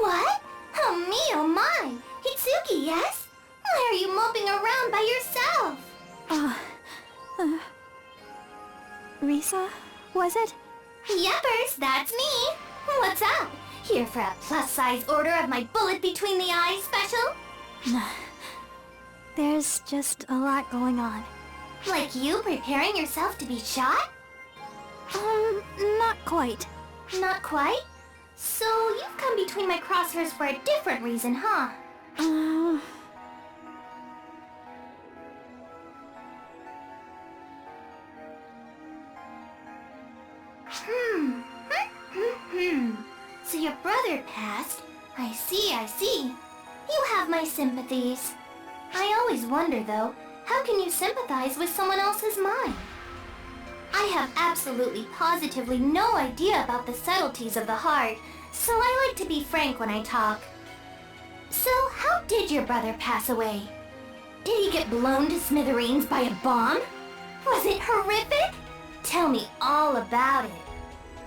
What? Oh me, oh my! Hitsuki, yes? Why are you moping around by yourself? Risa, was it? Yepers, that's me. What's up? Here for a plus-size order of my bullet between the eyes special? There's just a lot going on. Like you preparing yourself to be shot? Not quite. Not quite? So you've come between my crosshairs for a different reason, huh? So your brother passed? I see, I see. You have my sympathies. I always wonder, though, how can you sympathize with someone else's mind? I have absolutely positively no idea about the subtleties of the heart, so I like to be frank when I talk. So, how did your brother pass away? Did he get blown to smithereens by a bomb? Was it horrific? Tell me all about it.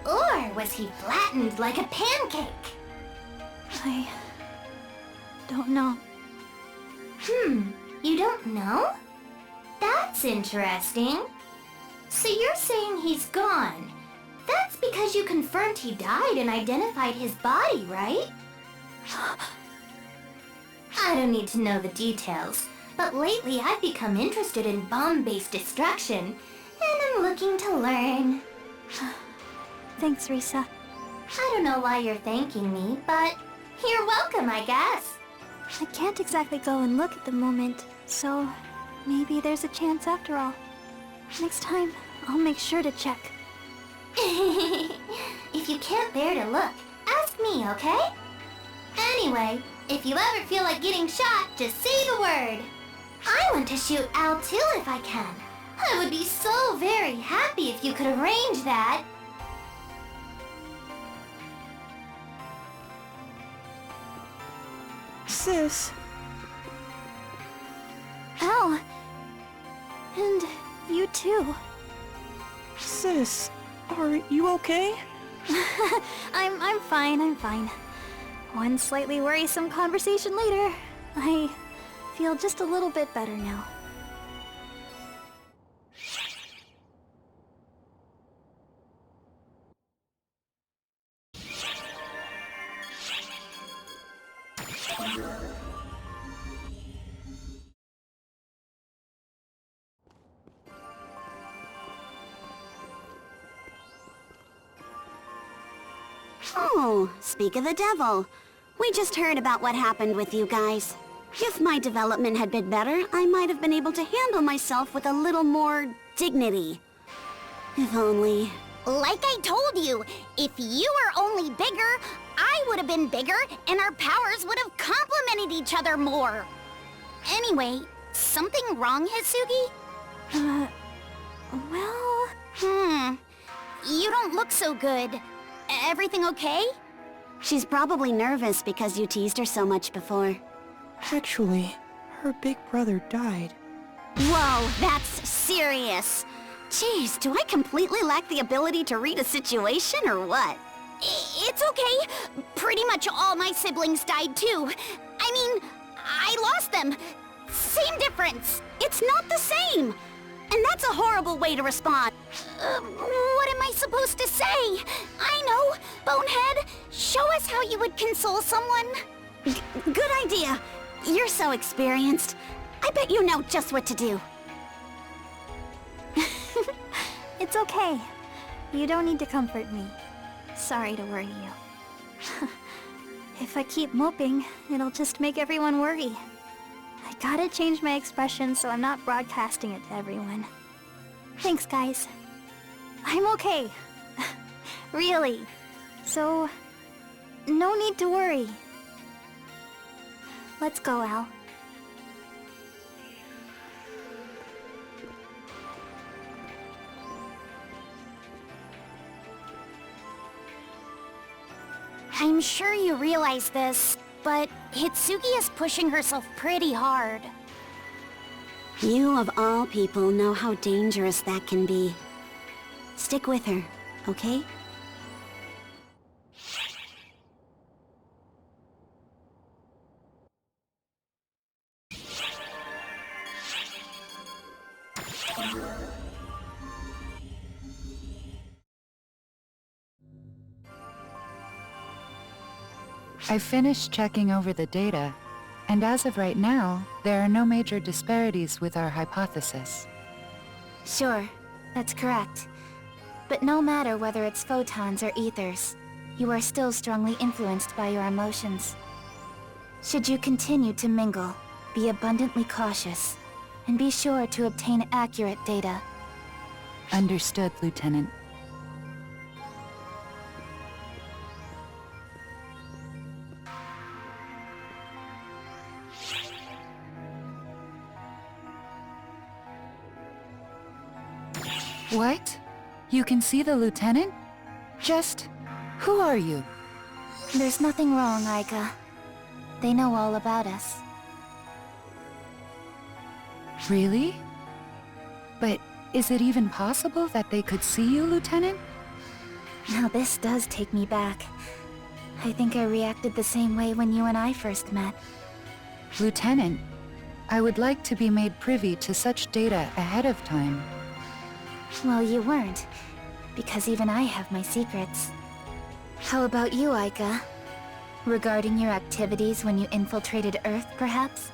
Or was he flattened like a pancake? I don't know. You don't know? That's interesting. So you're saying he's gone. That's because you confirmed he died and identified his body, right? I don't need to know the details, but lately I've become interested in bomb-based destruction, and I'm looking to learn. Thanks, Risa. I don't know why you're thanking me, but you're welcome, I guess. I can't exactly go and look at the moment, so maybe there's a chance after all. Next time, I'll make sure to check. If you can't bear to look, ask me, okay? Anyway, if you ever feel like getting shot, just say the word. I want to shoot Al too if I can. I would be so very happy if you could arrange that. Sis, Al! And you too. sis, are you okay? I'm fine. One slightly worrisome conversation later, I feel just a little bit better now. Oh, speak of the devil. We just heard about what happened with you guys. If my development had been better, I might have been able to handle myself with a little more dignity. If only... Like I told you, if you were only bigger, I would have been bigger, and our powers would have complemented each other more. Anyway, something wrong, Hitsugi? Well... You don't look so good. Everything okay? She's probably nervous because you teased her so much before. Actually, her big brother died. Whoa, that's serious. Jeez, do I completely lack the ability to read a situation or what? It's okay. Pretty much all my siblings died too. I mean, I lost them. Same difference. It's not the same! And that's a horrible way to respond. What am I supposed to say? I know. Bonehead, show us how you would console someone. Good idea. You're so experienced. I bet you know just what to do. It's okay. You don't need to comfort me. Sorry to worry you. If I keep moping, it'll just make everyone worry. I gotta change my expression so I'm not broadcasting it to everyone. Thanks, guys. I'm okay. Really. So, no need to worry. Let's go, Al. I'm sure you realize this, but Hitsugi is pushing herself pretty hard. You of all people know how dangerous that can be. Stick with her, okay? I finished checking over the data, and as of right now, there are no major disparities with our hypothesis. Sure, that's correct. But no matter whether it's photons or ethers, you are still strongly influenced by your emotions. Should you continue to mingle, be abundantly cautious, and be sure to obtain accurate data. Understood, Lieutenant. What? You can see the Lieutenant? Just... who are you? There's nothing wrong, Aika. They know all about us. Really? But is it even possible that they could see you, Lieutenant? Now this does take me back. I think I reacted the same way when you and I first met. Lieutenant, I would like to be made privy to such data ahead of time. Well, you weren't, because even I have my secrets. How about you, Aika? Regarding your activities when you infiltrated Earth, perhaps?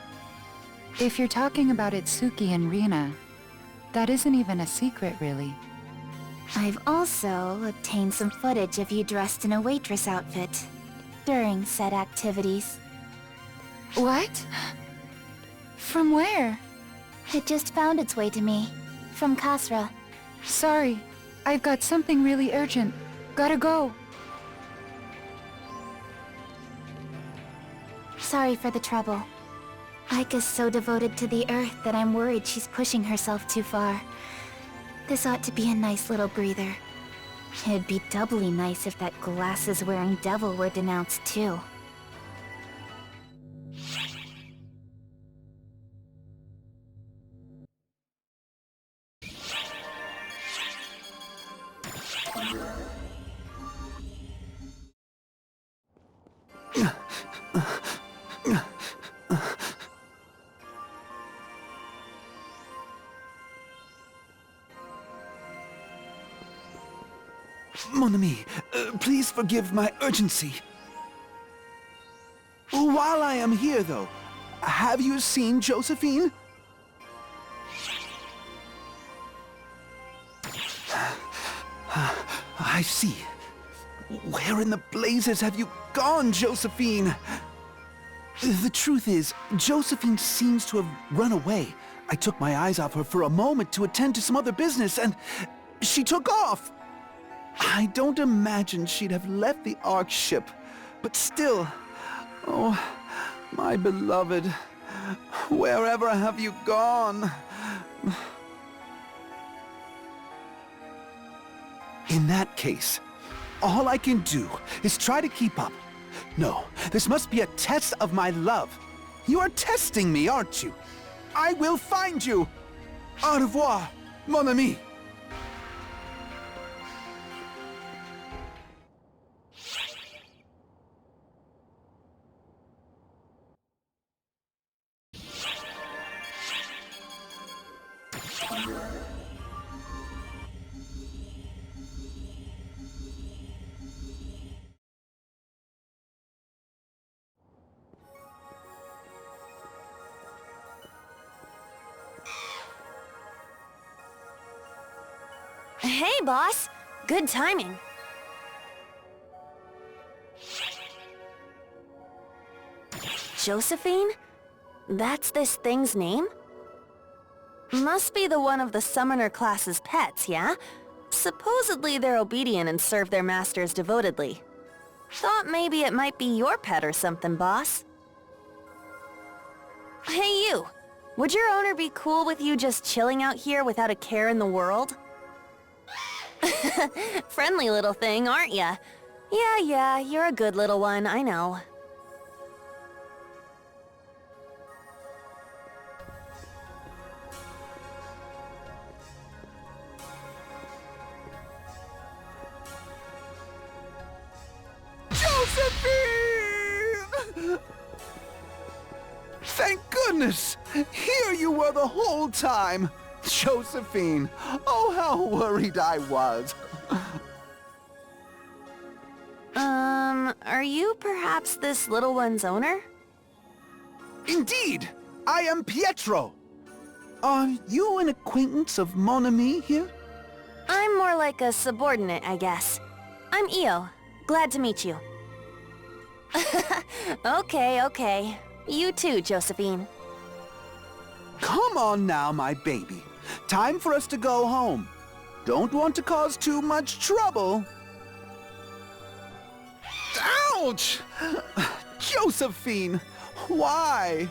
If you're talking about Itsuki and Rina, that isn't even a secret, really. I've also obtained some footage of you dressed in a waitress outfit during said activities. What? From where? It just found its way to me, from Kasra. Sorry, I've got something really urgent. Gotta go. Sorry for the trouble. Aika's so devoted to the Earth that I'm worried she's pushing herself too far. This ought to be a nice little breather. It'd be doubly nice if that glasses-wearing devil were denounced too. Mon ami, please forgive my urgency. While I am here, though, have you seen Josephine? I see. Where in the blazes have you gone, Josephine? The truth is, Josephine seems to have run away. I took my eyes off her for a moment to attend to some other business, and she took off. I don't imagine she'd have left the Ark ship, but still... Oh, my beloved, wherever have you gone? In that case, all I can do is try to keep up. No, this must be a test of my love. You are testing me, aren't you? I will find you! Au revoir, mon ami! Hey, boss! Good timing. Josephine? That's this thing's name? Must be the one of the summoner class's pets, yeah? Supposedly they're obedient and serve their masters devotedly. Thought maybe it might be your pet or something, boss. Hey, you! Would your owner be cool with you just chilling out here without a care in the world? Friendly little thing, aren't ya? Yeah, you're a good little one, I know. Josephine! Thank goodness! Here you were the whole time! Josephine! Oh, how worried I was! Are you perhaps this little one's owner? Indeed! I am Pietro! Are you an acquaintance of Mon Ami here? I'm more like a subordinate, I guess. I'm Io. Glad to meet you. Okay. You too, Josephine. Come on now, my baby. Time for us to go home. Don't want to cause too much trouble. Ouch! Josephine, why?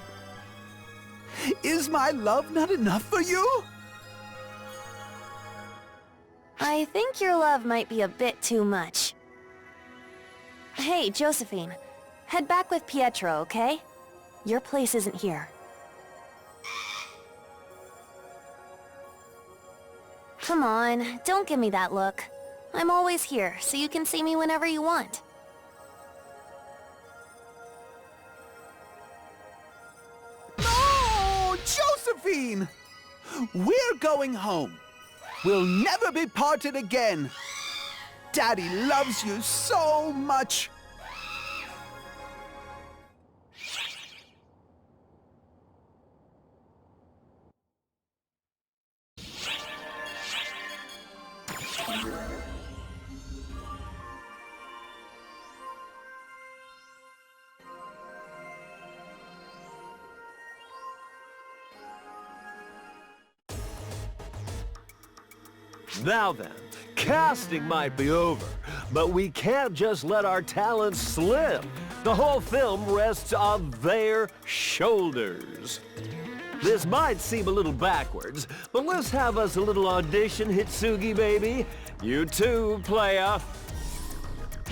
Is my love not enough for you? I think your love might be a bit too much. Hey, Josephine. Head back with Pietro, okay? Your place isn't here. Come on, don't give me that look. I'm always here, so you can see me whenever you want. No, Josephine! We're going home. We'll never be parted again. Daddy loves you so much. Now then, casting might be over, but we can't just let our talents slip. The whole film rests on their shoulders. This might seem a little backwards, but let's have us a little audition, Hitsugi baby. You too, playa.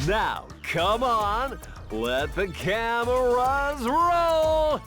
Now, come on, let the cameras roll!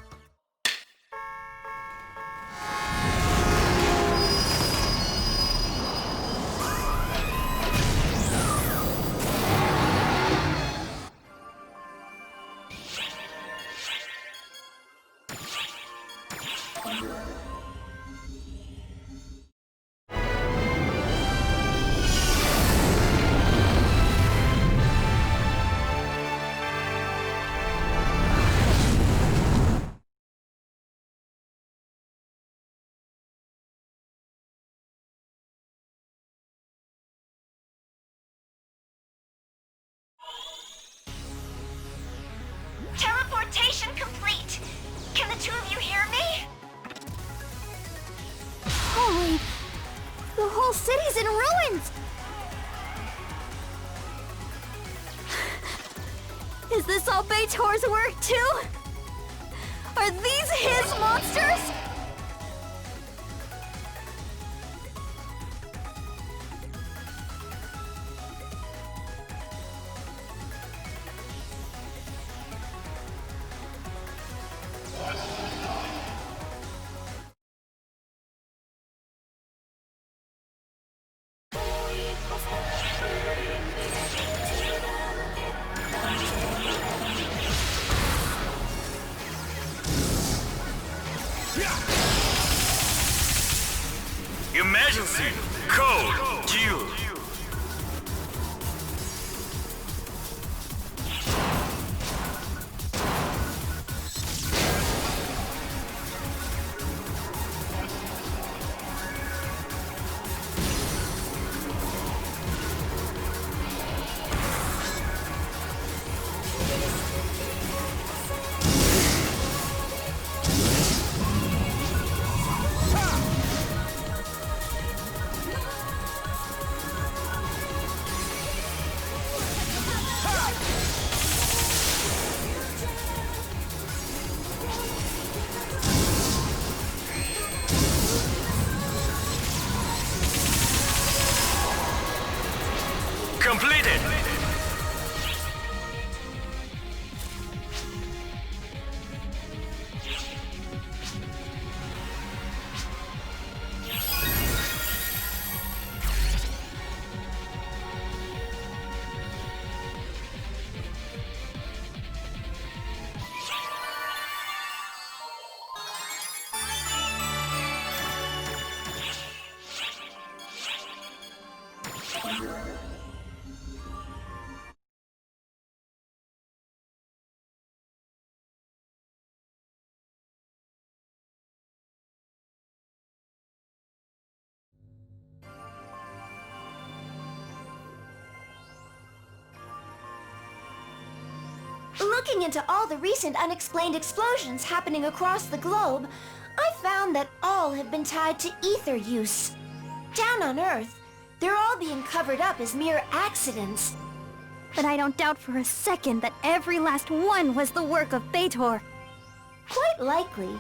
Teleportation complete! Can the two of you hear me? Holy... The whole city's in ruins! Is this all Beitor's work, too? Are these his monsters? Emergency! Code! Q! Looking into all the recent unexplained explosions happening across the globe, I found that all have been tied to ether use. Down on Earth, they're all being covered up as mere accidents. But I don't doubt for a second that every last one was the work of Beitor. Quite likely.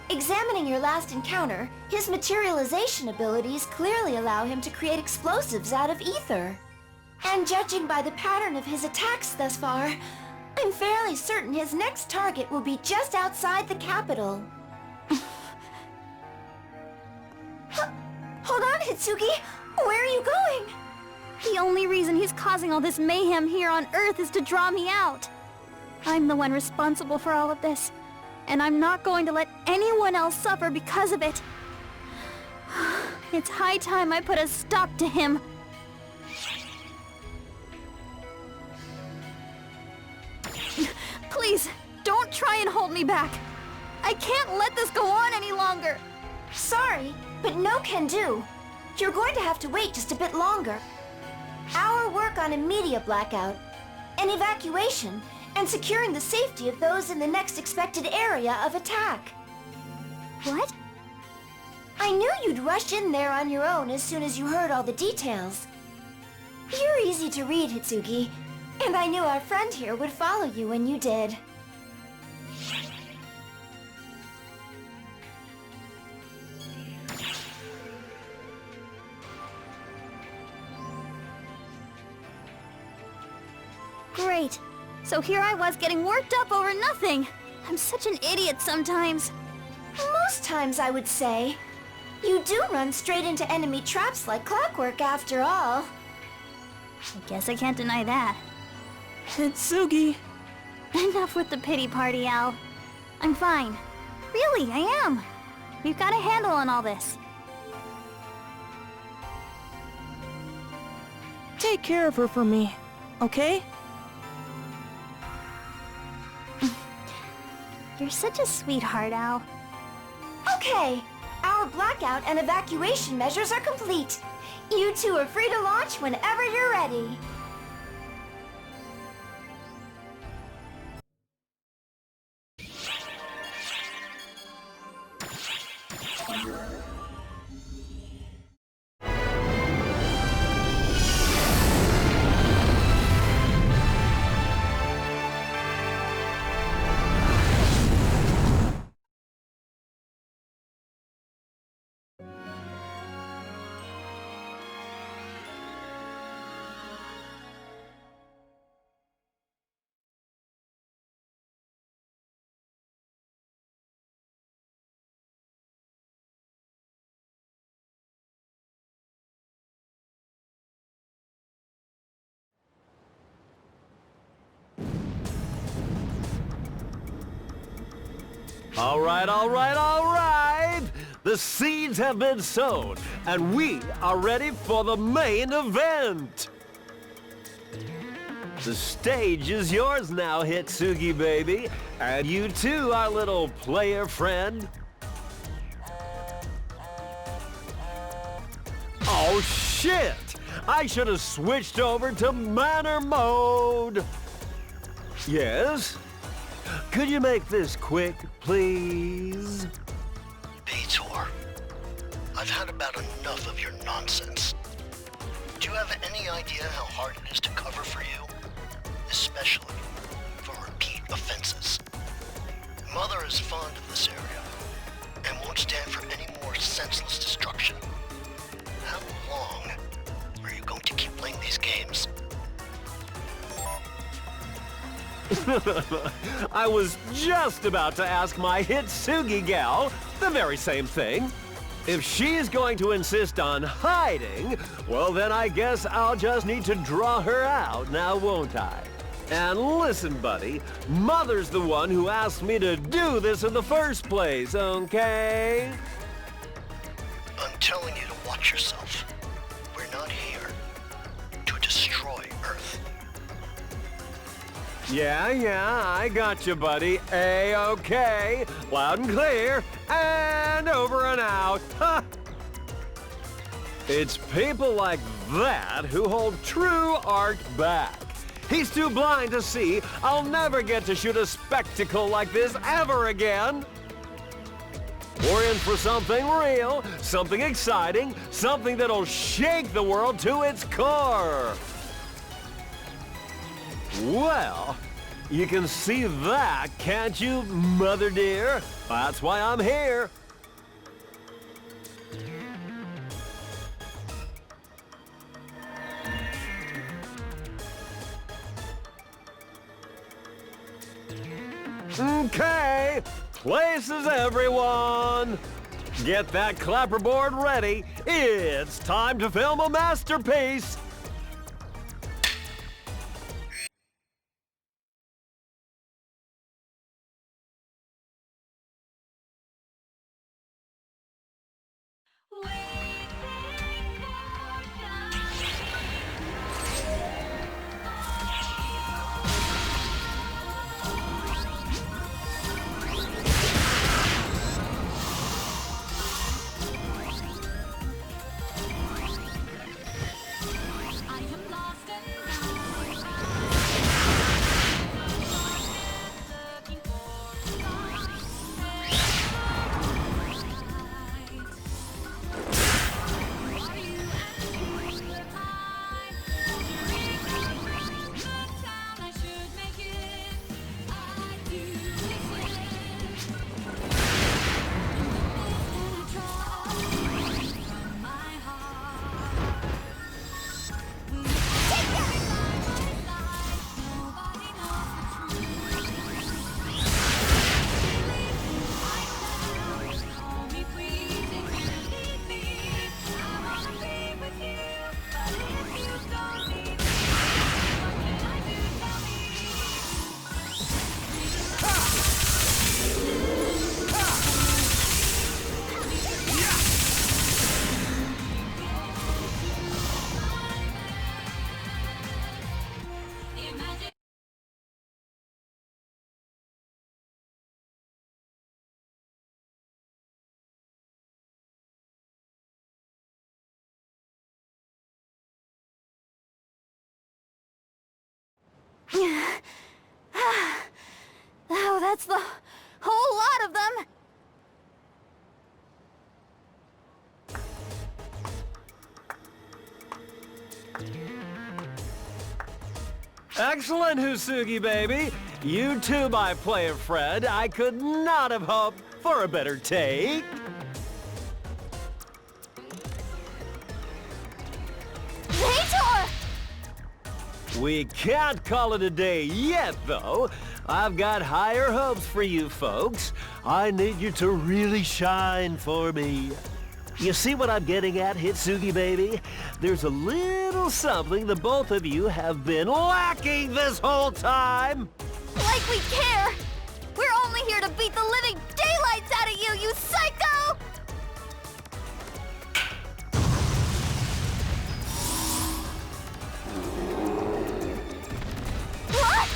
Examining your last encounter, his materialization abilities clearly allow him to create explosives out of ether. And judging by the pattern of his attacks thus far, I'm fairly certain his next target will be just outside the capital. Hold on, Hitsugi! Where are you going? The only reason he's causing all this mayhem here on Earth is to draw me out. I'm the one responsible for all of this, and I'm not going to let anyone else suffer because of it. It's high time I put a stop to him. Please, don't try and hold me back. I can't let this go on any longer. Sorry, but no can do. You're going to have to wait just a bit longer. Our work on a media blackout, an evacuation, and securing the safety of those in the next expected area of attack. What? I knew you'd rush in there on your own as soon as you heard all the details. You're easy to read, Hitsugi, and I knew our friend here would follow you when you did. Great. So here I was getting worked up over nothing. I'm such an idiot sometimes. Most times, I would say. You do run straight into enemy traps like clockwork after all. I guess I can't deny that. Hitsugi! Enough with the pity party, Al. I'm fine. Really, I am. We've got a handle on all this. Take care of her for me, okay? You're such a sweetheart, Al. Okay, our blackout and evacuation measures are complete. You two are free to launch whenever you're ready. All right, all right, all right! The seeds have been sown, and we are ready for the main event! The stage is yours now, Hitsugi baby, and you too, our little player friend. Oh, shit! I should have switched over to manner mode! Yes? Could you make this quick, please? Beitor, I've had about enough of your nonsense. Do you have any idea how hard it is to cover for you? Especially for repeat offenses. Mother is fond of this area and won't stand for any more senseless destruction. How long are you going to keep playing these games? I was just about to ask my Hitsugi gal the very same thing. If she's going to insist on hiding, well then I guess I'll just need to draw her out now, won't I? And listen, buddy, Mother's the one who asked me to do this in the first place, okay? I'm telling you to watch yourself. We're not here Yeah, I got you, buddy. A-okay. Loud and clear. And over and out. Ha! It's people like that who hold true art back. He's too blind to see I'll never get to shoot a spectacle like this ever again. We're in for something real, something exciting, something that'll shake the world to its core. Well, you can see that, can't you, mother dear? That's why I'm here. Okay, places everyone. Get that clapperboard ready. It's time to film a masterpiece. Oh, that's the whole lot of them! Excellent, Husugi baby. You too, my player friend. I could not have hoped for a better take. Heitor! We can't call it a day yet, though. I've got higher hopes for you folks. I need you to really shine for me. You see what I'm getting at, Hitsugi baby? There's a little something the both of you have been lacking this whole time. Like we care! We're only here to beat the living daylights out of you, you psycho! What?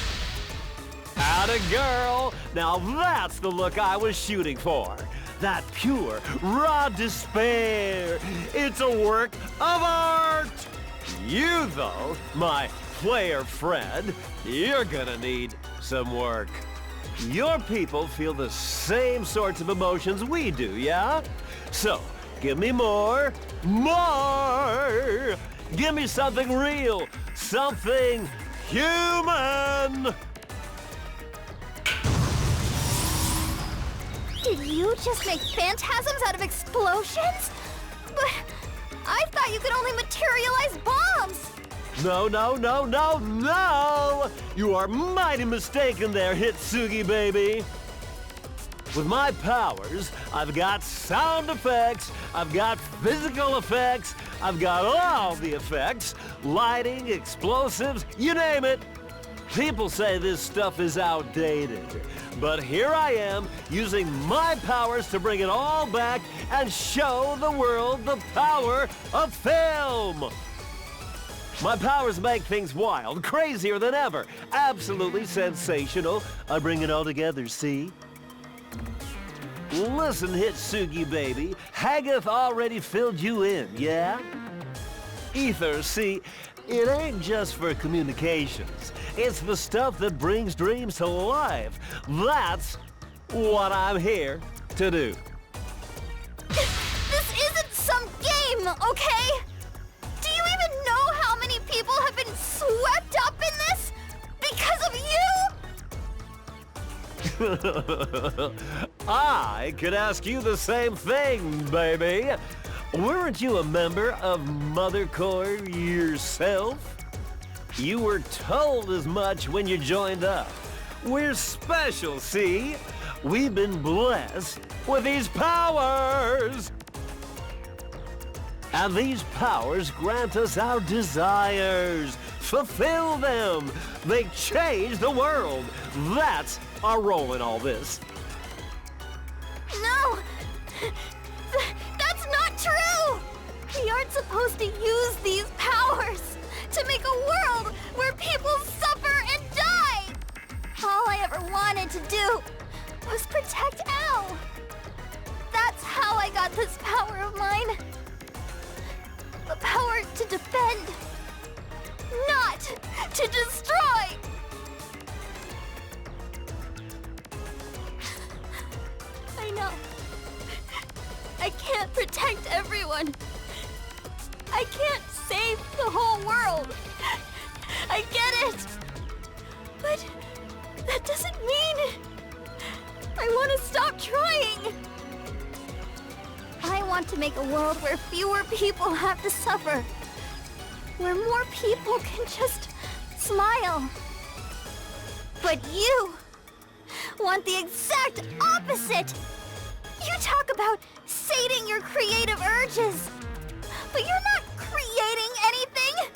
Atta girl! Now that's the look I was shooting for. That pure, raw despair. It's a work of art. You, though, my player friend, you're gonna need some work. Your people feel the same sorts of emotions we do, yeah? So, give me more. Give me something real, something human. Did you just make phantasms out of explosions? But I thought you could only materialize bombs! No! You are mighty mistaken there, Hitsugi baby. With my powers, I've got sound effects, I've got physical effects, I've got all the effects, lighting, explosives, you name it. People say this stuff is outdated, but here I am using my powers to bring it all back and show the world the power of film. My powers make things wild, crazier than ever. Absolutely sensational. I bring it all together, see? Listen, Hitsugi, baby. Haggoth already filled you in, yeah? Ether, see, it ain't just for communications. It's the stuff that brings dreams to life. That's what I'm here to do. This isn't some game, okay? Do you even know how many people have been swept up in this? Because of you? I could ask you the same thing, baby. Weren't you a member of Mother Corps yourself? You were told as much when you joined up. We're special, see? We've been blessed with these powers. And these powers grant us our desires. Fulfill them. They change the world. That's our role in all this. No! That's not true! We aren't supposed to use these powers to make a world where people suffer and die! All I ever wanted to do was protect Al. That's how I got this power of mine. The power to defend, not to destroy! I know. I can't protect everyone. I can't save the whole world. I get it. But that doesn't mean I want to stop trying. I want to make a world where fewer people have to suffer. Where more people can just smile. But you want the exact opposite. You talk about sating your creative urges, but you're not creating anything.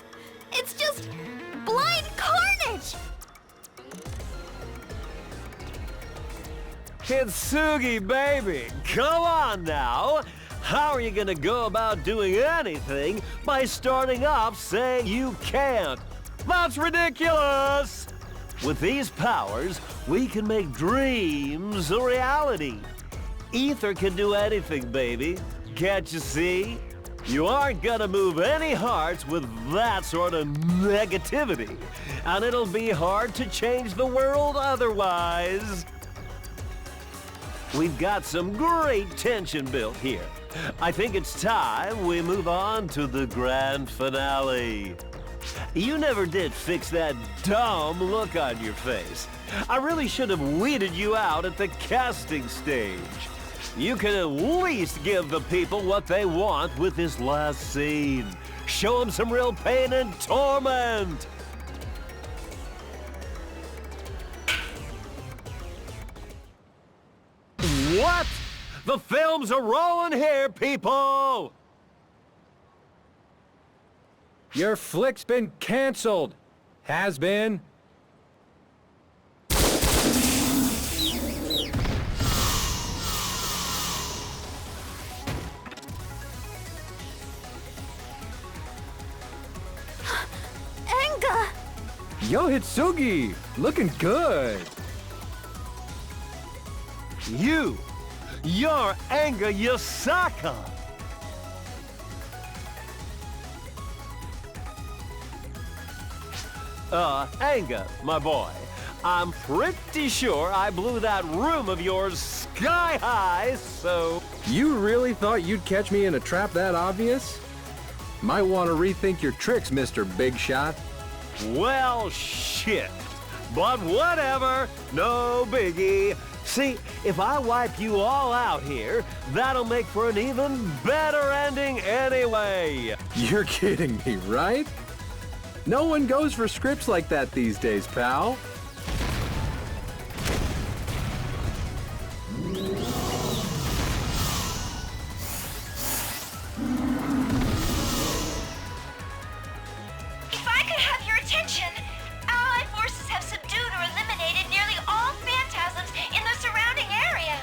It's just blind carnage. Hitsugi, baby, come on now. How are you gonna go about doing anything by starting off saying you can't? That's ridiculous! With these powers, we can make dreams a reality. Ether can do anything, baby. Can't you see? You aren't gonna move any hearts with that sort of negativity. And it'll be hard to change the world otherwise. We've got some great tension built here. I think it's time we move on to the grand finale. You never did fix that dumb look on your face. I really should have weeded you out at the casting stage. You can at least give the people what they want with this last scene. Show them some real pain and torment. What? The films are rolling here, people! Your flick's been canceled. Has been. Enga! Yo, Hitsugi! Looking good. You're Enga Yasaka! Enga, my boy, I'm pretty sure I blew that room of yours sky high, so... You really thought you'd catch me in a trap that obvious? Might want to rethink your tricks, Mr. Big Shot. Well, shit. But whatever, no biggie. See, if I wipe you all out here, that'll make for an even better ending anyway. You're kidding me, right? No one goes for scripts like that these days, pal. If I could have your attention, Allied forces have subdued or eliminated nearly all phantasms in the surrounding area.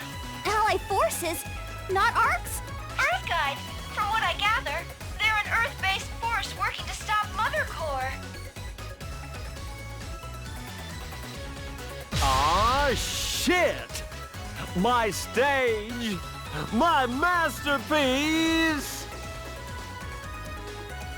Ally forces? Not ARCs? Earth Guide, from what I gather, they're an Earth-based force force working to stop Mother Core. Ah, shit! My stage! My masterpiece!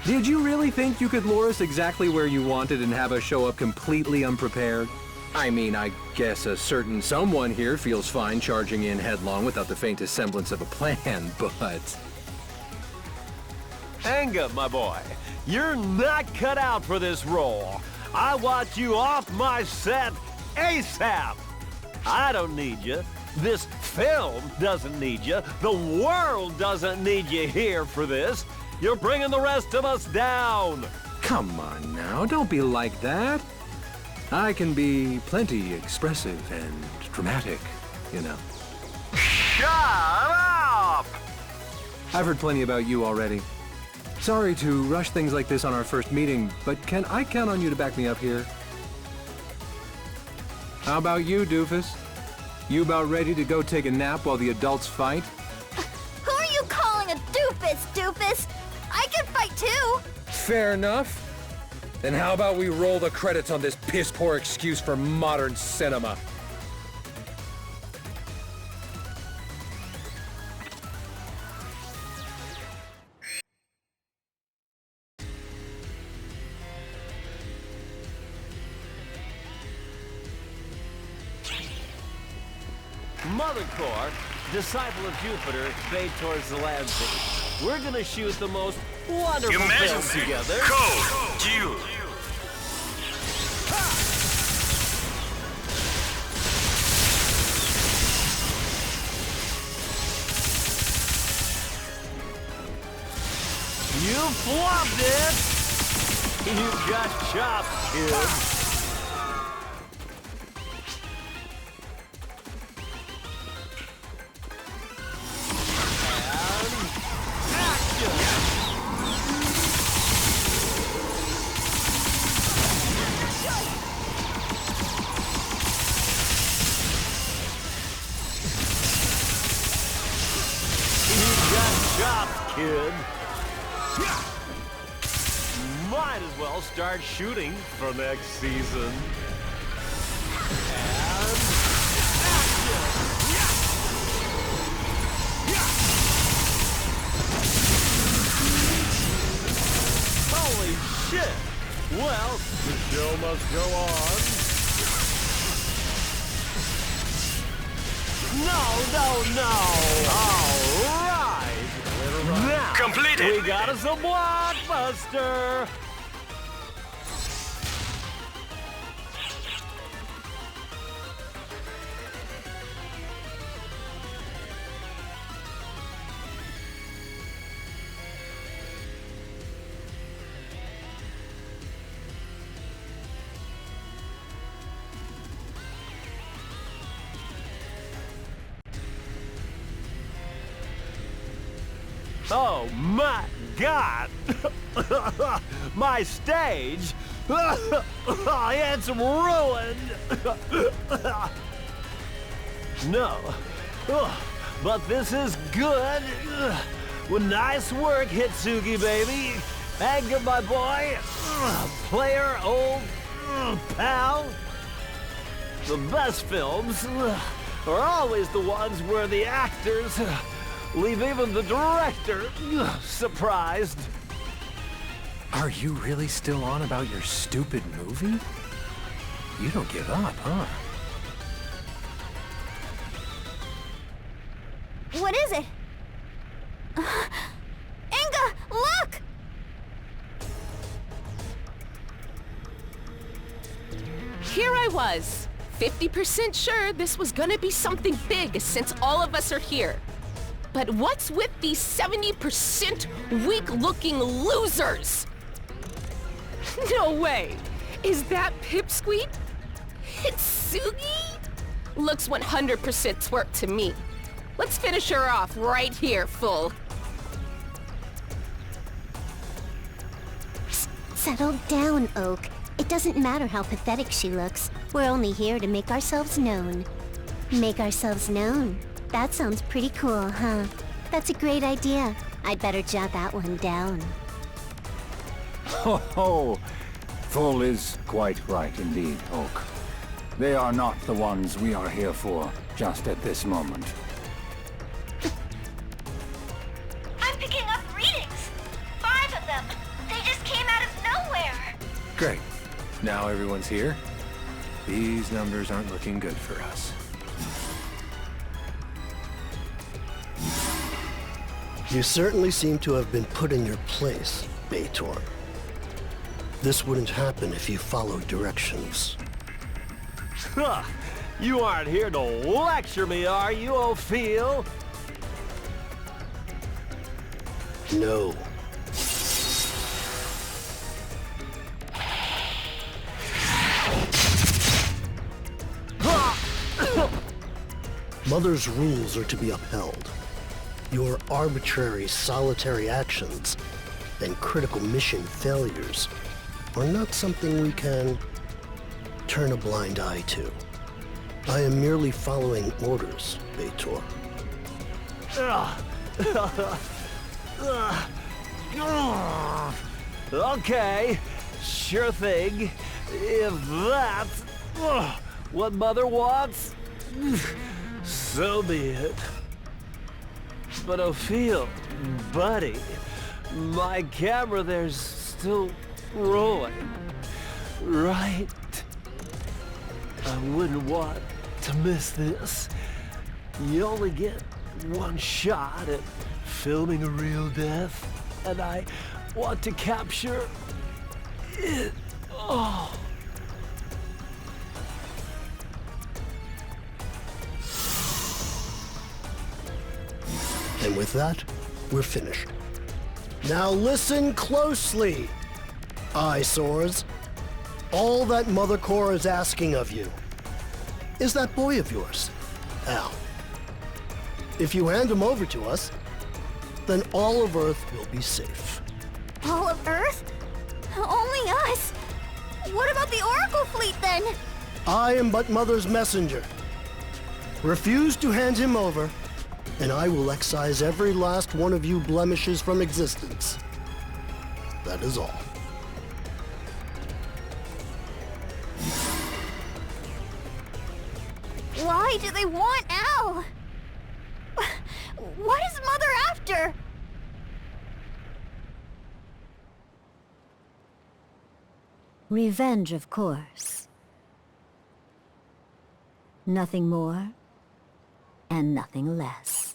Did you really think you could lure us exactly where you wanted and have us show up completely unprepared? I mean, I guess a certain someone here feels fine charging in headlong without the faintest semblance of a plan, but... Anga, my boy, you're not cut out for this role. I want you off my set ASAP. I don't need you. This film doesn't need you. The world doesn't need you here for this. You're bringing the rest of us down. Come on now, don't be like that. I can be plenty expressive and dramatic, you know. Shut up! I've heard plenty about you already. Sorry to rush things like this on our first meeting, but can I count on you to back me up here? How about you, doofus? You about ready to go take a nap while the adults fight? Who are you calling a doofus? I can fight too! Fair enough. Then how about we roll the credits on this piss-poor excuse for modern cinema? Mother Core, disciple of Jupiter, fade towards the landscape. We're gonna shoot the most wonderful film together. Code Duel. You flopped it! You got chopped, kid. Job, kid. Might as well start shooting for next season. And action! Holy shit! Well, the show must go on. No! All right! Now, completed. We got us a blockbuster! Oh my God! My stage! It's ruined! No. But this is good! Well, nice work, Hitsugi, baby! Anga, my boy! Player, old pal! The best films are always the ones where the actors leave even the director surprised. Are you really still on about your stupid movie? You don't give up, huh? What is it? Inga, look! Here I was, 50% sure this was gonna be something big since all of us are here. But what's with these 70% weak-looking losers? No way! Is that Pipsqueak? Hitsugi? Looks 100% twerk to me. Let's finish her off right here, fool. Settle down, Oak. It doesn't matter how pathetic she looks. We're only here to make ourselves known. Make ourselves known? That sounds pretty cool, huh? That's a great idea. I'd better jot that one down. Ho ho! Full is quite right indeed, Oak. They are not the ones we are here for, just at this moment. I'm picking up readings. 5 of them. They just came out of nowhere. Great. Now everyone's here. These numbers aren't looking good for us. You certainly seem to have been put in your place, Beitor. This wouldn't happen if you followed directions. Huh. You aren't here to lecture me, are you, Ophiel? No. Mother's rules are to be upheld. Your arbitrary, solitary actions and critical mission failures are not something we can turn a blind eye to. I am merely following orders, Beitor. Okay, sure thing. If that's what Mother wants, so be it. But Ophiel, buddy, my camera there's still rolling, right? I wouldn't want to miss this. You only get one shot at filming a real death, and I want to capture it all. And with that, we're finished. Now listen closely, eyesores. All that Mother Core is asking of you is that boy of yours, Al. If you hand him over to us, then all of Earth will be safe. All of Earth? Only us? What about the Oracle fleet then? I am but Mother's messenger. Refuse to hand him over, and I will excise every last one of you blemishes from existence. That is all. Why do they want Al? What is Mother after? Revenge, of course. Nothing more, and nothing less.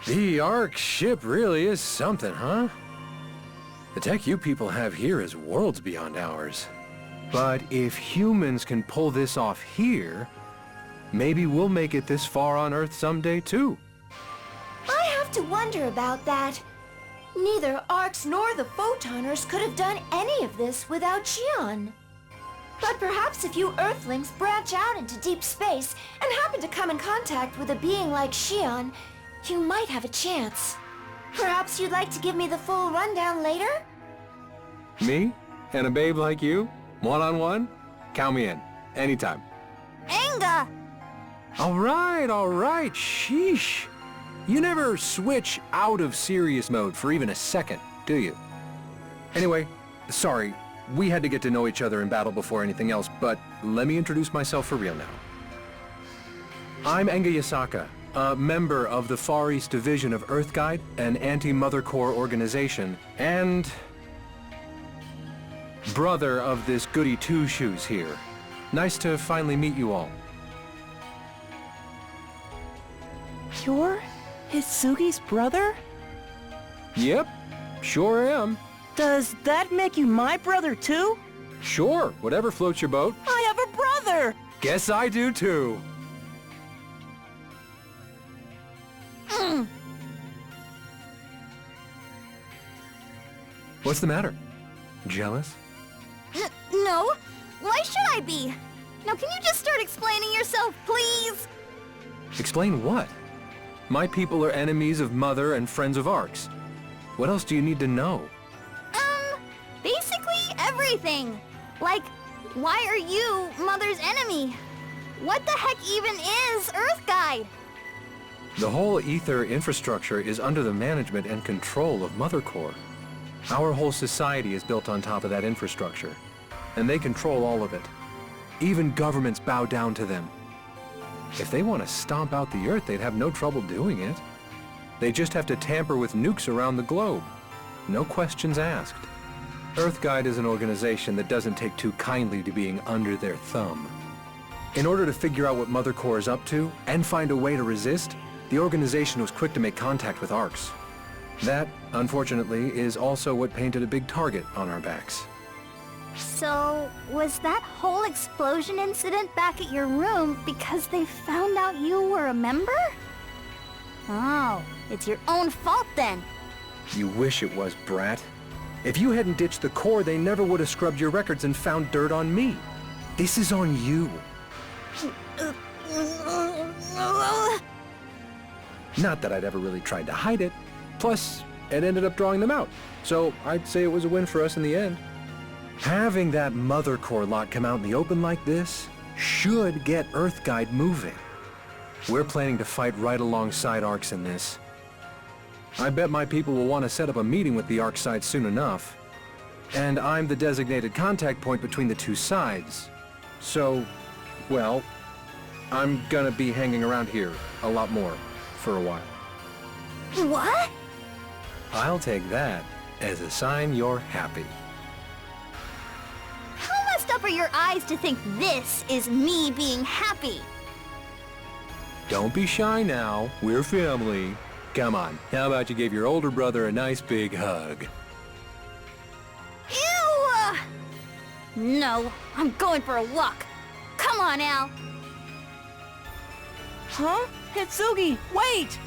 The Ark ship really is something, huh? The tech you people have here is worlds beyond ours. But if humans can pull this off here, maybe we'll make it this far on Earth someday too. I have to wonder about that. Neither Arcs nor the Photoners could have done any of this without Xion. But perhaps if you Earthlings branch out into deep space and happen to come in contact with a being like Xion, you might have a chance. Perhaps you'd like to give me the full rundown later? Me? And a babe like you? One-on-one? Count me in. Anytime. Anga! All right, sheesh. You never switch out of serious mode for even a second, do you? Anyway, sorry, we had to get to know each other in battle before anything else, but let me introduce myself for real now. I'm Enga Yasaka, a member of the Far East Division of Earthguide, an anti-Mother Core organization, and brother of this goody two-shoes here. Nice to finally meet you all. You're Hisugi's brother? Yep, sure am. Does that make you my brother too? Sure, whatever floats your boat. I have a brother! Guess I do too. What's the matter? Jealous? No. Why should I be? Now can you just start explaining yourself, please? Explain what? My people are enemies of Mother and friends of Ark's. What else do you need to know? Basically everything. Like, why are you Mother's enemy? What the heck even is Earthguide? The whole ether infrastructure is under the management and control of Mother Core. Our whole society is built on top of that infrastructure, and they control all of it. Even governments bow down to them. If they want to stomp out the Earth, they'd have no trouble doing it. They just have to tamper with nukes around the globe. No questions asked. Earthguide is an organization that doesn't take too kindly to being under their thumb. In order to figure out what Mother Core is up to, and find a way to resist, the organization was quick to make contact with Ark's. That, unfortunately, is also what painted a big target on our backs. So, was that whole explosion incident back at your room because they found out you were a member? Oh, it's your own fault then. You wish it was, brat. If you hadn't ditched the Core, they never would have scrubbed your records and found dirt on me. This is on you. Not that I'd ever really tried to hide it. Plus, it ended up drawing them out. So I'd say it was a win for us in the end. Having that Mother Core lot come out in the open like this should get Earthguide moving. We're planning to fight right alongside Ark's in this. I bet my people will want to set up a meeting with the Ark side soon enough. And I'm the designated contact point between the two sides. So, well, I'm gonna be hanging around here a lot more for a while. What? I'll take that as a sign you're happy. How messed up are your eyes to think this is me being happy? Don't be shy now. We're family. Come on, how about you give your older brother a nice big hug? Ew! No, I'm going for a walk. Come on, Al. Huh? Hitsugi, wait!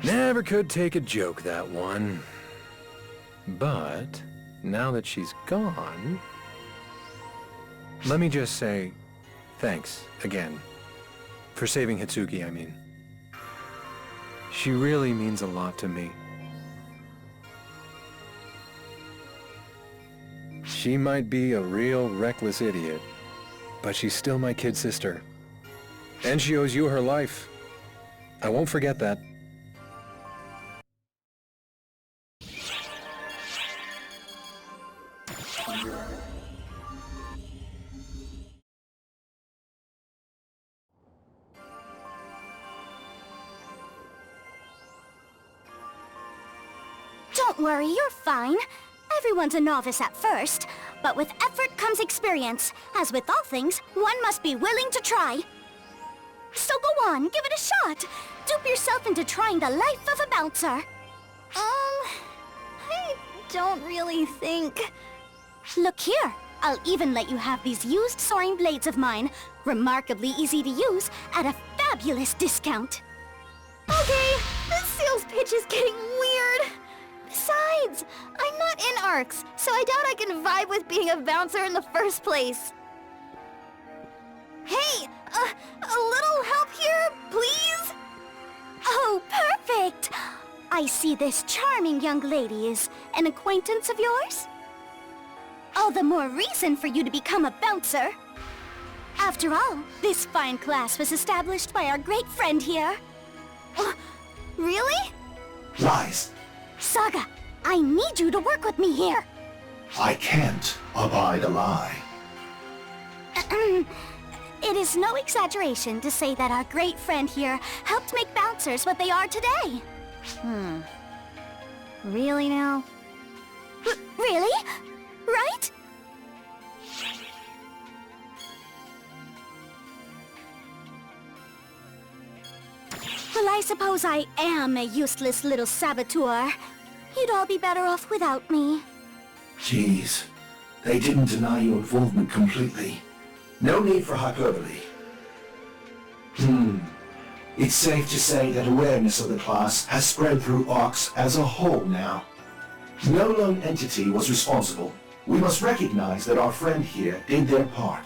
Never could take a joke, that one. But, now that she's gone... Let me just say, thanks, again. For saving Hitsugi, I mean. She really means a lot to me. She might be a real reckless idiot, but she's still my kid sister. And she owes you her life. I won't forget that. Don't worry, you're fine. Everyone's a novice at first, but with effort comes experience. As with all things, one must be willing to try. So go on, give it a shot. Dupe yourself into trying the life of a bouncer. I don't really think... Look here, I'll even let you have these used soaring blades of mine, remarkably easy to use, at a fabulous discount. Okay, this sales pitch is getting weird. Besides, I'm not in Ark's, so I doubt I can vibe with being a bouncer in the first place. Hey, a little help here, please? Oh, perfect! I see this charming young lady is an acquaintance of yours? All the more reason for you to become a bouncer. After all, this fine class was established by our great friend here. Really? Lies. Saga, I need you to work with me here. I can't abide a lie. It is no exaggeration to say that our great friend here helped make bouncers what they are today. Really now? Really? Right? Well, I suppose I am a useless little saboteur. You'd all be better off without me. Jeez, they didn't deny your involvement completely. No need for hyperbole. It's safe to say that awareness of the class has spread through ARCS as a whole now. No lone entity was responsible. We must recognize that our friend here did their part.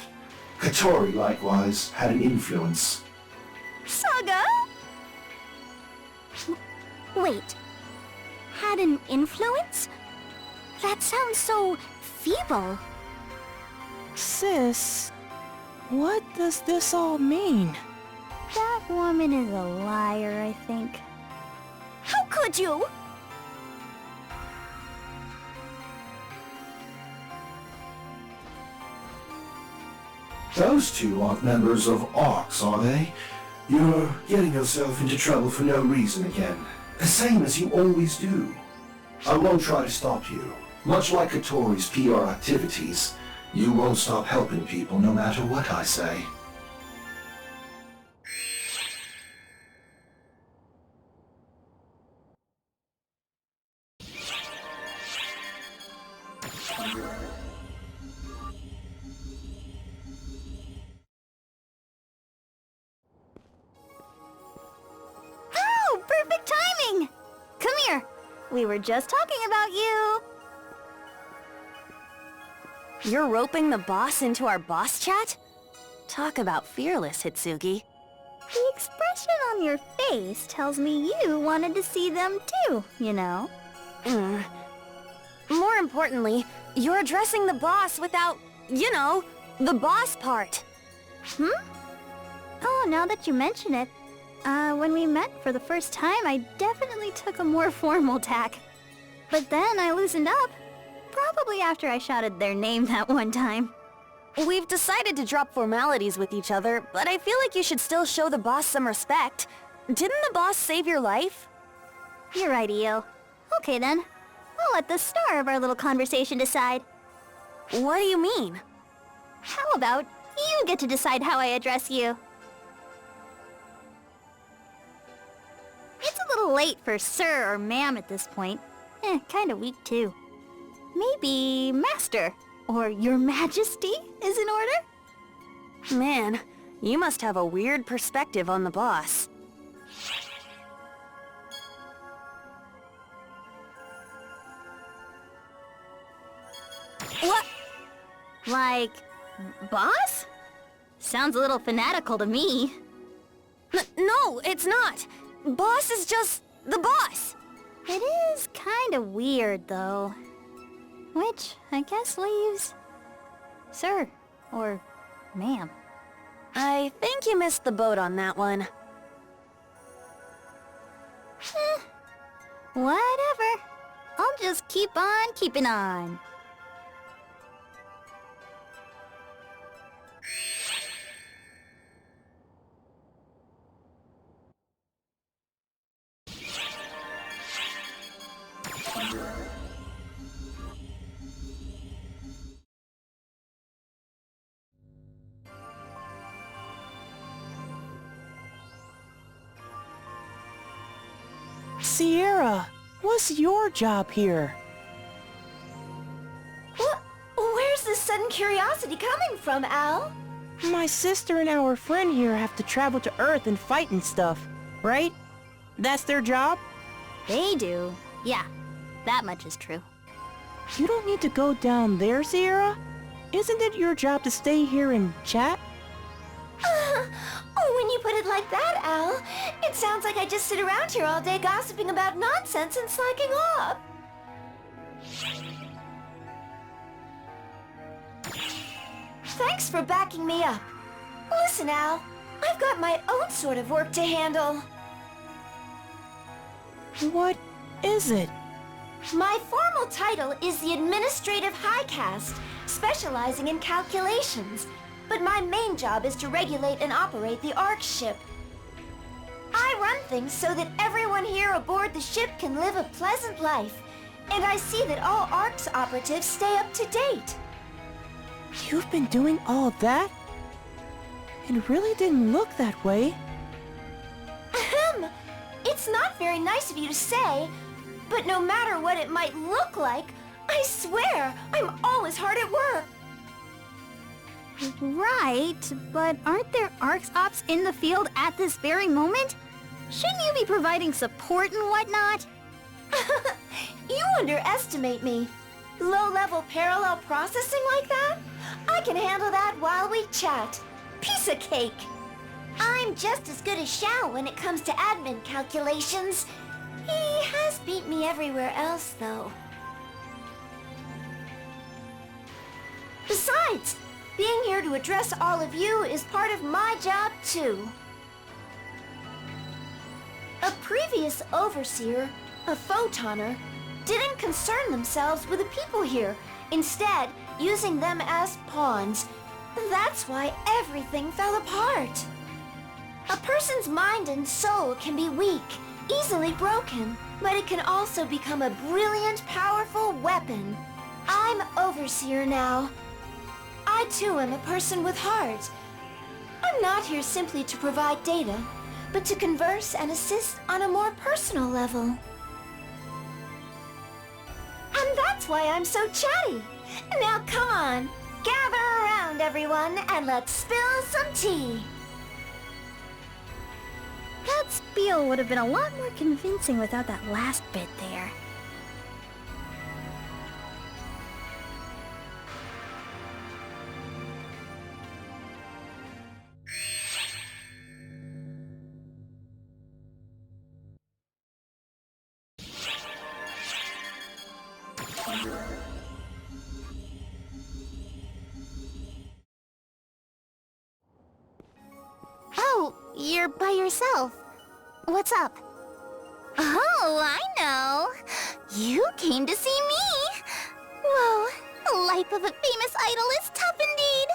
Katori, likewise, had an influence. Saga? Wait. Had an influence? That sounds so feeble. Sis, what does this all mean? That woman is a liar, I think. How could you? Those two aren't members of ARCS, are they? You're getting yourself into trouble for no reason again. The same as you always do. I won't try to stop you. Much like Katori's PR activities, you won't stop helping people no matter what I say. Oh, perfect timing! Come here. We were just talking about you. You're roping the boss into our boss chat? Talk about fearless, Hitsugi. The expression on your face tells me you wanted to see them too, you know? More importantly, you're addressing the boss without, you know, the boss part. Oh, now that you mention it, when we met for the first time, I definitely took a more formal tack. But then I loosened up. Probably after I shouted their name that one time. We've decided to drop formalities with each other, but I feel like you should still show the boss some respect. Didn't the boss save your life? You're right, Io. Okay then. I'll let the star of our little conversation decide. What do you mean? How about you get to decide how I address you? It's a little late for sir or ma'am at this point. Kinda weak too. Maybe Master or Your Majesty is in order? Man, you must have a weird perspective on the boss. What? Like, boss? Sounds a little fanatical to me. No, it's not. Boss is just the boss. It is kinda weird, though. Which, I guess, leaves... Sir, or ma'am. I think you missed the boat on that one. Whatever. I'll just keep on keeping on. Sierra, what's your job here? Where's this sudden curiosity coming from, Al? My sister and our friend here have to travel to Earth and fight and stuff, right? That's their job? They do. Yeah, that much is true. You don't need to go down there, Sierra. Isn't it your job to stay here and chat? When you put it like that, Al, it sounds like I just sit around here all day gossiping about nonsense and slacking off. Thanks for backing me up. Listen, Al, I've got my own sort of work to handle. What is it? My formal title is the Administrative High Caste, specializing in calculations. But my main job is to regulate and operate the ARC ship. I run things so that everyone here aboard the ship can live a pleasant life, and I see that all ARC's operatives stay up to date. You've been doing all that? It really didn't look that way. Ahem! That's not very nice of you to say, but no matter what it might look like, I swear, I'm always hard at work. Right, but aren't there ARCS ops in the field at this very moment? Shouldn't you be providing support and whatnot? You underestimate me. Low-level parallel processing like that? I can handle that while we chat. Piece of cake. I'm just as good as Xiao when it comes to admin calculations. He has beat me everywhere else, though. Besides, being here to address all of you is part of my job, too. A previous overseer, a photoner, didn't concern themselves with the people here, instead using them as pawns. That's why everything fell apart. A person's mind and soul can be weak, easily broken, but it can also become a brilliant, powerful weapon. I'm overseer now. I too am a person with heart. I'm not here simply to provide data, but to converse and assist on a more personal level. And that's why I'm so chatty. Now come on, gather around everyone and let's spill some tea. That spiel would have been a lot more convincing without that last bit there. Oh, you're by yourself. What's up? Oh, I know. You came to see me. Whoa, the life of a famous idol is tough indeed.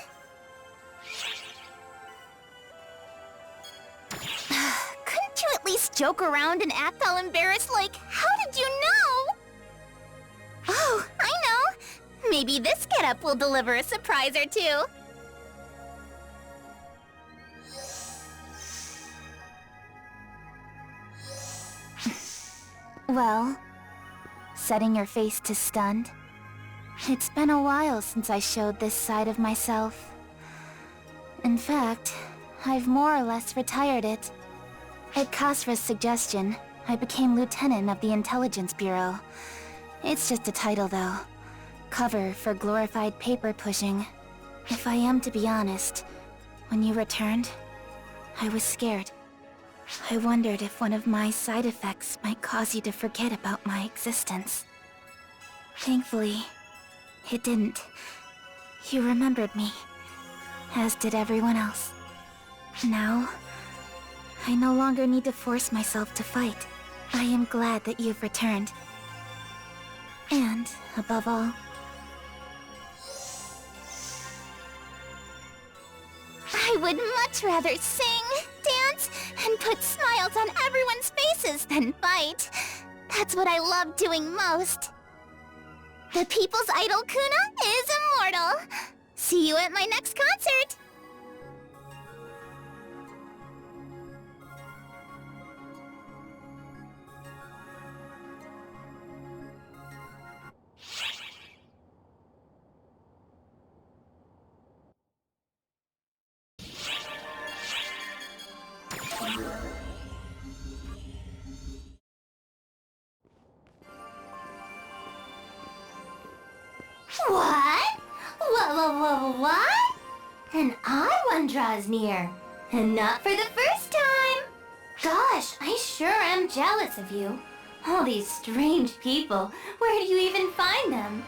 Couldn't you at least joke around and act all embarrassed like, how did you know? Oh, I know. Maybe this getup will deliver a surprise or two. Well, setting your face to stunned? It's been a while since I showed this side of myself. In fact, I've more or less retired it. At Kasra's suggestion, I became Lieutenant of the Intelligence Bureau. It's just a title, though. Cover for glorified paper pushing. If I am to be honest, when you returned, I was scared. I wondered if one of my side effects might cause you to forget about my existence. Thankfully, it didn't. You remembered me, as did everyone else. Now, I no longer need to force myself to fight. I am glad that you've returned. And, above all, I would much rather sing, dance, and put smiles on everyone's faces than fight. That's what I love doing most. The People's Idol Kuna is immortal. See you at my next concert. What? What? An odd one draws near. And not for the first time. Gosh, I sure am jealous of you. All these strange people. Where do you even find them?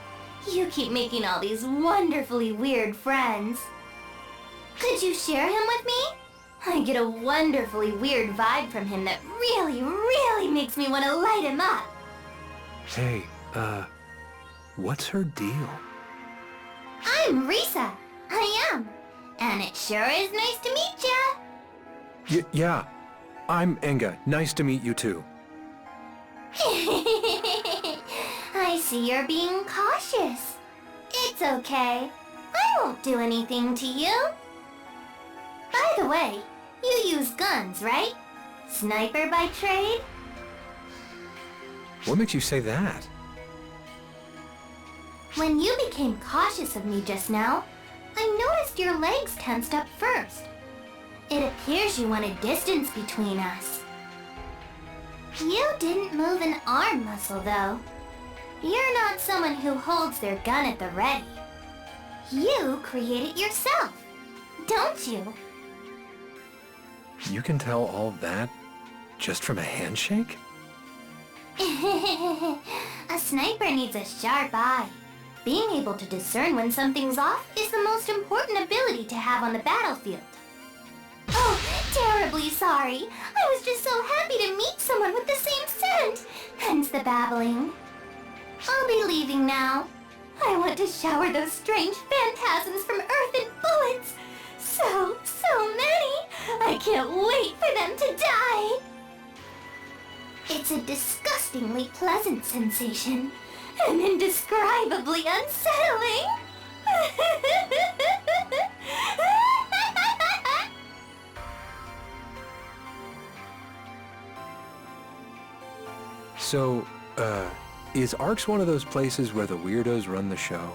You keep making all these wonderfully weird friends. Could you share him with me? I get a wonderfully weird vibe from him that really makes me want to light him up. Hey, what's her deal? I'm Risa. I am. And it sure is nice to meet ya. Yeah. I'm Enga. Nice to meet you too. I see you're being cautious. It's okay. I won't do anything to you. By the way, you use guns, right? Sniper by trade? What makes you say that? When you became cautious of me just now, I noticed your legs tensed up first. It appears you wanted distance between us. You didn't move an arm muscle, though. You're not someone who holds their gun at the ready. You create it yourself, don't you? You can tell all that just from a handshake? A sniper needs a sharp eye. Being able to discern when something's off is the most important ability to have on the battlefield. Oh, terribly sorry. I was just so happy to meet someone with the same scent. Hence the babbling. I'll be leaving now. I want to shower those strange phantasms from Earth in bullets. So many. I can't wait for them to die. It's a disgustingly pleasant sensation. And indescribably unsettling. So, is ARC's one of those places where the weirdos run the show?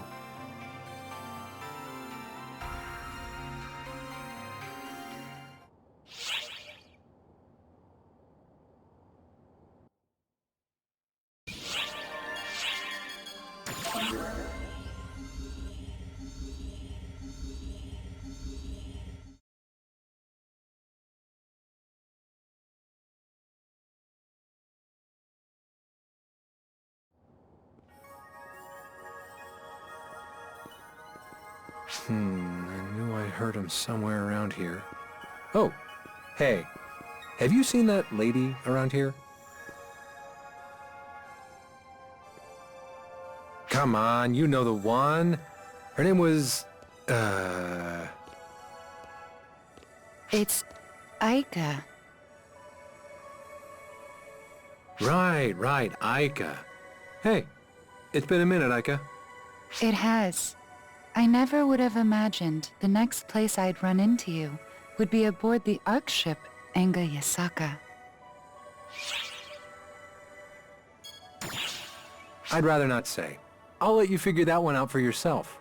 I knew I heard him somewhere around here. Oh, hey, have you seen that lady around here? Come on, you know the one. Her name was, It's Aika. Right, Aika. Hey, it's been a minute, Aika. It has. I never would have imagined the next place I'd run into you would be aboard the ARC ship Enga Yasaka. I'd rather not say. I'll let you figure that one out for yourself.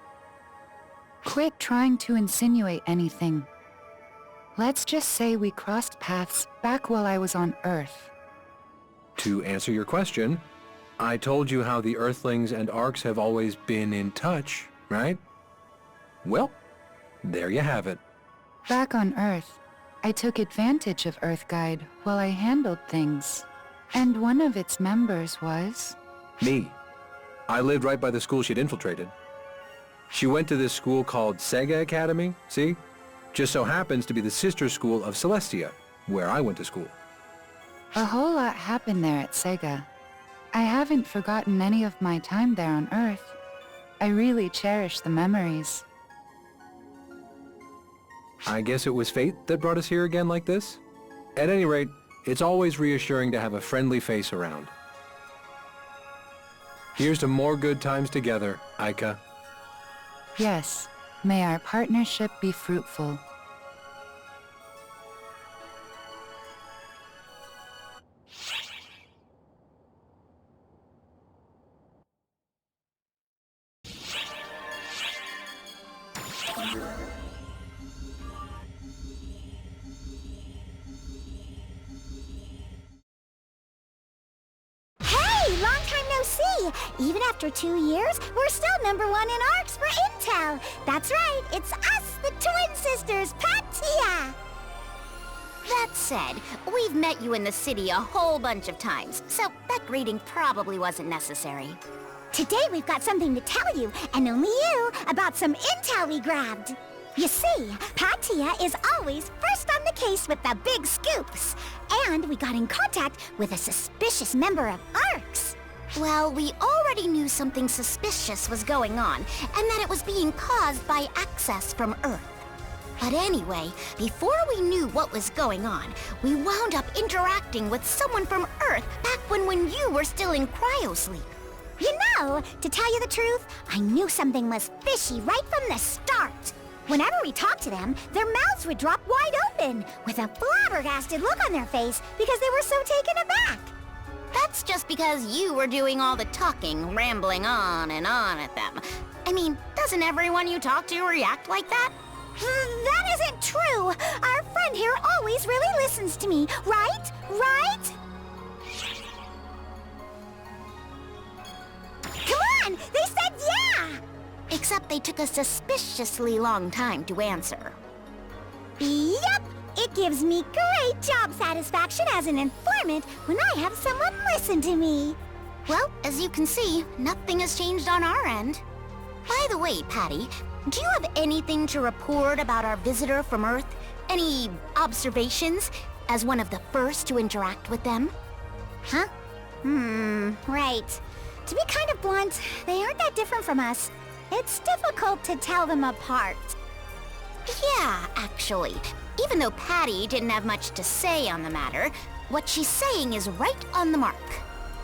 Quit trying to insinuate anything. Let's just say we crossed paths back while I was on Earth. To answer your question, I told you how the Earthlings and ARCs have always been in touch, right? Well, there you have it. Back on Earth, I took advantage of Earthguide while I handled things. And one of its members was... Me. I lived right by the school she'd infiltrated. She went to this school called Sega Academy, see? Just so happens to be the sister school of Celestia, where I went to school. A whole lot happened there at Sega. I haven't forgotten any of my time there on Earth. I really cherish the memories. I guess it was fate that brought us here again like this? At any rate, it's always reassuring to have a friendly face around. Here's to more good times together, Aika. Yes, may our partnership be fruitful. Long time no see! Even after 2 years, we're still #1 in ARCs for Intel! That's right, it's us, the twin sisters, Phantasy! That said, we've met you in the city a whole bunch of times, so that greeting probably wasn't necessary. Today we've got something to tell you, and only you, about some intel we grabbed. You see, Patia is always first on the case with the big scoops. And we got in contact with a suspicious member of ARCs. Well, we already knew something suspicious was going on, and that it was being caused by access from Earth. But anyway, before we knew what was going on, we wound up interacting with someone from Earth back when you were still in cryosleep. You know, to tell you the truth, I knew something was fishy right from the start. Whenever we talked to them, their mouths would drop wide open, with a flabbergasted look on their face because they were so taken aback. That's just because you were doing all the talking, rambling on and on at them. I mean, doesn't everyone you talk to react like that? That isn't true! Our friend here always really listens to me, right? Right? Come on! They said yeah! Except they took a suspiciously long time to answer. Yep! It gives me great job satisfaction as an informant when I have someone listen to me. Well, as you can see, nothing has changed on our end. By the way, Patty, do you have anything to report about our visitor from Earth? Any observations as one of the first to interact with them? Huh? Right. To be kind of blunt, they aren't that different from us. It's difficult to tell them apart. Yeah, actually. Even though Patty didn't have much to say on the matter, what she's saying is right on the mark.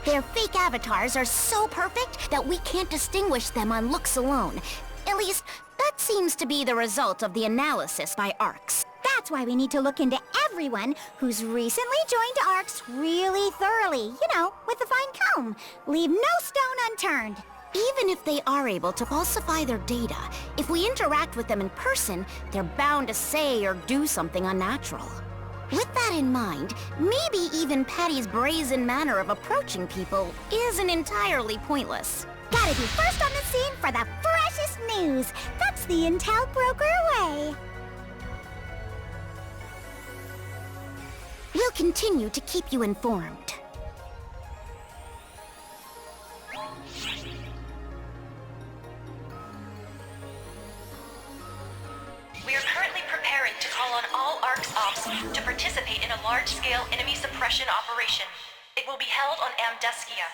Their fake avatars are so perfect that we can't distinguish them on looks alone. At least, that seems to be the result of the analysis by ARCS. That's why we need to look into everyone who's recently joined ARCS really thoroughly. You know, with a fine comb. Leave no stone unturned. Even if they are able to falsify their data, if we interact with them in person, they're bound to say or do something unnatural. With that in mind, maybe even Patty's brazen manner of approaching people isn't entirely pointless. Gotta be first on the scene for the freshest news. That's the intel broker way. We'll continue to keep you informed. We are currently preparing to call on all ARCS ops to participate in a large-scale enemy suppression operation. It will be held on Amdeskia.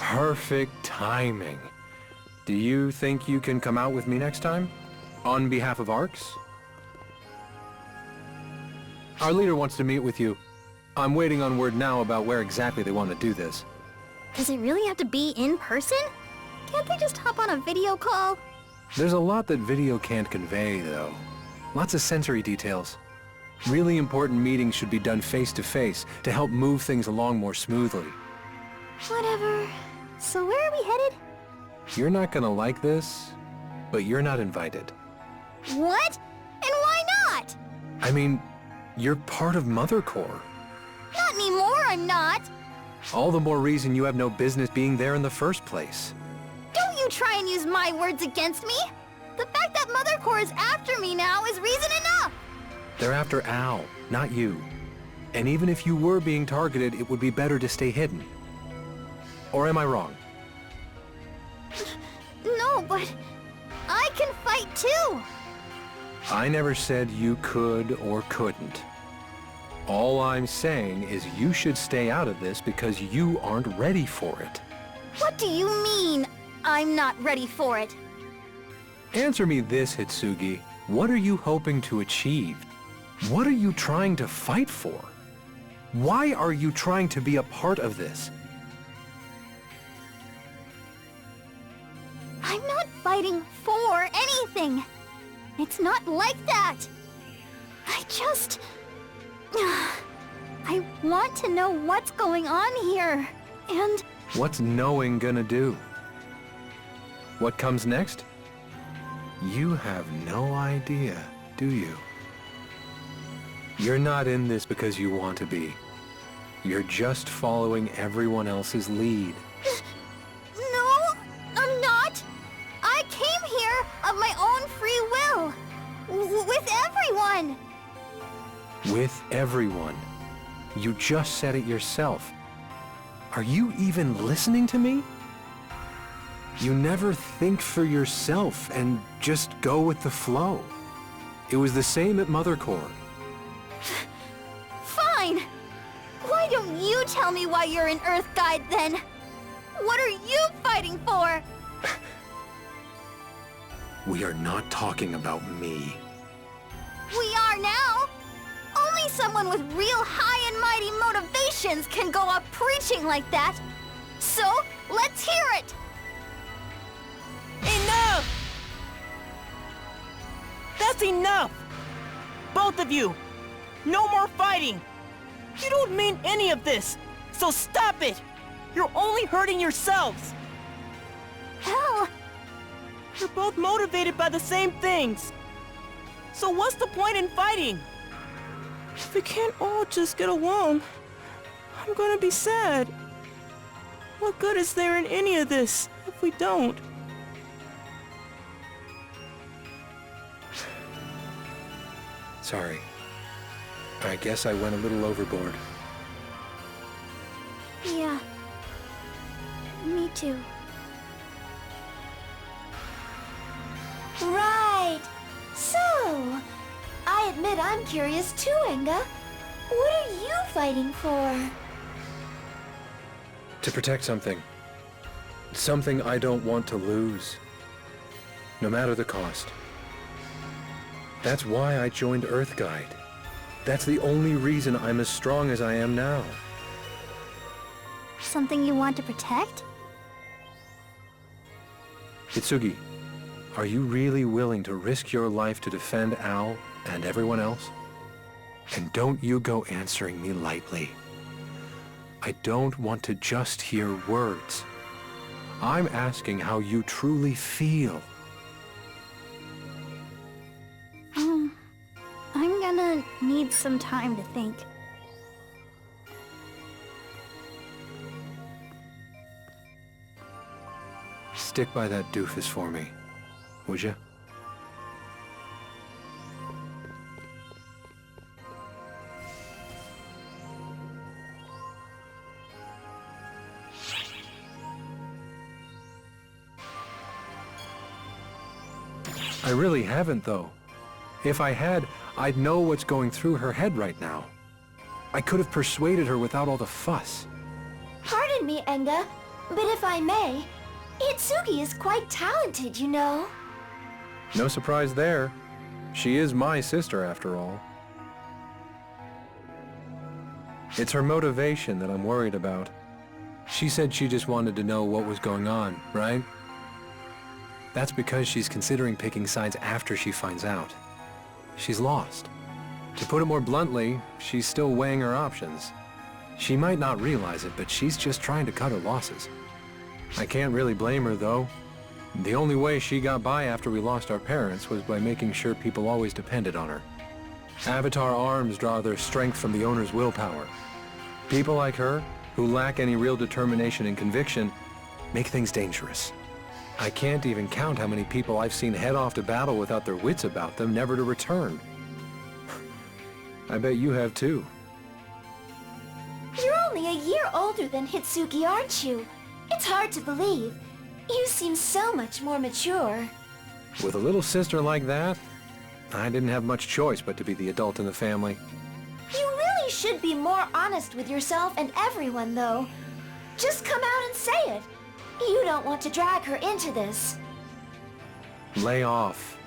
Perfect timing. Do you think you can come out with me next time? On behalf of ARCS? Our leader wants to meet with you. I'm waiting on word now about where exactly they want to do this. Does it really have to be in person? Can't they just hop on a video call? There's a lot that video can't convey, though. Lots of sensory details. Really important meetings should be done face-to-face to help move things along more smoothly. Whatever. So where are we headed? You're not gonna like this, but you're not invited. What? And why not? I mean, you're part of Mother Corps. Not anymore, I'm not. All the more reason you have no business being there in the first place. Don't you try and use my words against me. The fact that Mother Corps is after me now is reason enough. They're after Al, not you. And even if you were being targeted, it would be better to stay hidden. Or am I wrong? No, but I can fight too. I never said you could or couldn't. All I'm saying is you should stay out of this because you aren't ready for it. What do you mean, I'm not ready for it? Answer me this, Hitsugi. What are you hoping to achieve? What are you trying to fight for? Why are you trying to be a part of this? I'm not fighting for anything. It's not like that. I just... I want to know what's going on here, and... What's knowing gonna do? What comes next? You have no idea, do you? You're not in this because you want to be. You're just following everyone else's lead. No, I'm not. I came here of my own free will. With everyone. With everyone. You just said it yourself. Are you even listening to me? You never think for yourself and just go with the flow. It was the same at Mother Corps. Fine. Why don't you tell me why you're an Earth Guide then? What are you fighting for? We are not talking about me. We are now. Only someone with real high and mighty motivations can go up preaching like that. so let's hear it! Enough! That's enough! Both of you! No more fighting! You don't mean any of this, so stop it! You're only hurting yourselves! Hell! You're both motivated by the same things. So what's the point in fighting? If we can't all just get along, I'm gonna be sad. What good is there in any of this if we don't? Sorry. I guess I went a little overboard. Yeah. Me too. Right. So, I admit I'm curious too, Enga. What are you fighting for? To protect something. Something I don't want to lose. No matter the cost. That's why I joined Earthguide. That's the only reason I'm as strong as I am now. Something you want to protect? Hitsugi, are you really willing to risk your life to defend Al and everyone else? And don't you go answering me lightly. I don't want to just hear words. I'm asking how you truly feel. I'm gonna need some time to think. Stick by that doofus for me, would you? I really haven't, though. If I had, I'd know what's going through her head right now. I could have persuaded her without all the fuss. Pardon me, Enga, but if I may, Hitsugi is quite talented, you know. No surprise there. She is my sister, after all. It's her motivation that I'm worried about. She said she just wanted to know what was going on, right? That's because she's considering picking sides after she finds out. She's lost. To put it more bluntly, she's still weighing her options. She might not realize it, but she's just trying to cut her losses. I can't really blame her, though. The only way she got by after we lost our parents was by making sure people always depended on her. Avatar arms draw their strength from the owner's willpower. People like her, who lack any real determination and conviction, make things dangerous. I can't even count how many people I've seen head off to battle without their wits about them, never to return. I bet you have too. You're only a year older than Hitsugi, aren't you? It's hard to believe. You seem so much more mature. With a little sister like that, I didn't have much choice but to be the adult in the family. You really should be more honest with yourself and everyone, though. Just come out and say it. You don't want to drag her into this. Lay off.